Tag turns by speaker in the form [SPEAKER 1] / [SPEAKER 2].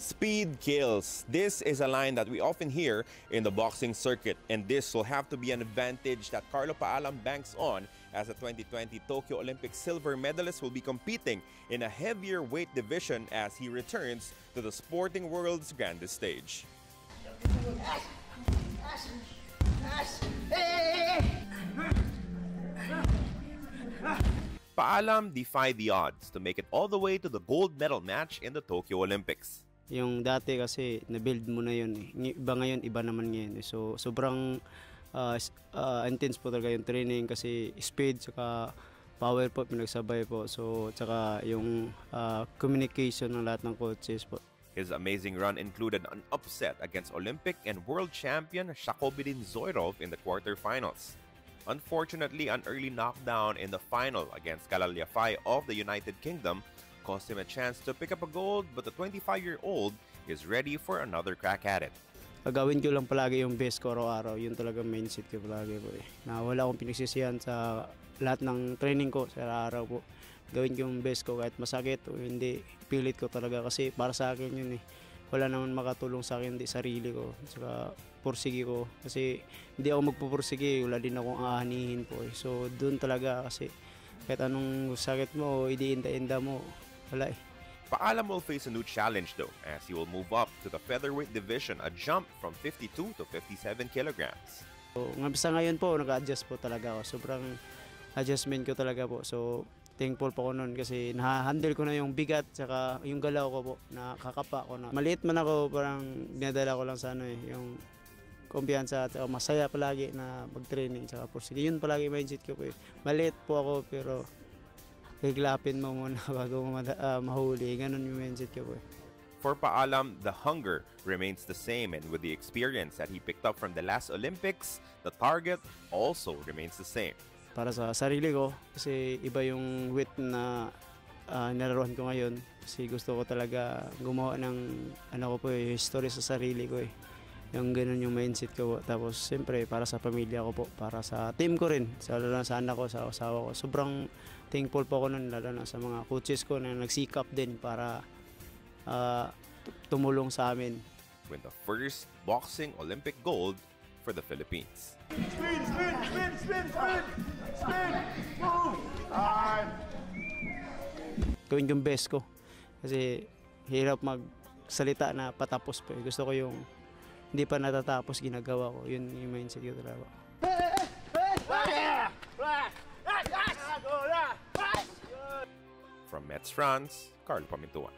[SPEAKER 1] Speed kills. This is a line that we often hear in the boxing circuit, and this will have to be an advantage that Carlo Paalam banks on, as the 2020 Tokyo Olympic silver medalist will be competing in a heavier weight division as he returns to the sporting world's grandest stage. Paalam defied the odds to make it all the way to the gold medal match in the Tokyo Olympics.
[SPEAKER 2] Yung dati kasi na-build mo na yun eh. Iba ngayon, iba naman ngayon eh. So sobrang intense po talaga yung training kasi speed saka power po pinagsabay po. So saka yung communication ng lahat ng coaches po.
[SPEAKER 1] His amazing run included an upset against Olympic and world champion Shakobidin Zoirov in the quarterfinals. Unfortunately, an early knockdown in the final against Kalaliafai of the United Kingdom cost him a chance to pick up a gold, but the 25-year-old is ready for another crack at it.
[SPEAKER 2] Gagawin ko lang palagi yung best ko araw-araw. Yun talaga mindset ko palagi po eh. Na wala akong pinagsisihan sa lahat ng training ko sa araw-araw po. Gawin ko yung best ko kahit masakit o hindi. Pilit ko talaga kasi para sa akin yun eh. Wala naman makatulong sa akin, hindi sarili ko. Saka pursige ko. Kasi hindi ako magpupursige, wala din akong aanihin po eh. So doon talaga kasi kahit anong sakit mo o idiinda-inda mo, wala eh.
[SPEAKER 1] Paalam will face a new challenge though, as he will move up to the featherweight division, a jump from 52 to 57 kilograms.
[SPEAKER 2] So, sa ngayon po, nag-adjust po talaga ako. Sobrang adjustment ko talaga po. So, thankful po ko nun kasi na-handle ko na yung bigat saka yung galaw ko po, nakakapa ko na. Maliit man ako, parang dinadala ko lang sa ano eh, yung kumpiyansa at masaya palagi na mag-training saka pursige. Yun palagi mindset ko po eh. Maliit po ako pero higlapin mo muna bago mo mahuli. Ganun yung mindset ko po.
[SPEAKER 1] For Paalam, the hunger remains the same, and with the experience that he picked up from the last Olympics, the target also remains the same.
[SPEAKER 2] Para sa sarili ko, kasi iba yung weight na nararuhan ko ngayon. Kasi gusto ko talaga gumawa ng ko po history sa sarili ko eh. Yung ganun yung mindset ko po. Tapos siyempre para sa pamilya ko po, para sa team ko rin, lalo na sa anak ko, sa asawa ko. Sobrang thankful po ako nun, lalo na sa mga coaches ko na nagsikap din para tumulong sa amin.
[SPEAKER 1] Win the first boxing Olympic gold for the Philippines.
[SPEAKER 3] Spin, spin, spin, spin, spin, spin, move, time.
[SPEAKER 2] Gawin yung best ko kasi hirap magsalita na patapos pa. Gusto ko yung hindi pa natatapos ginagawa ko. Yun yung mindset ko talaga.
[SPEAKER 1] From Metz, France, Carl Pamintuan.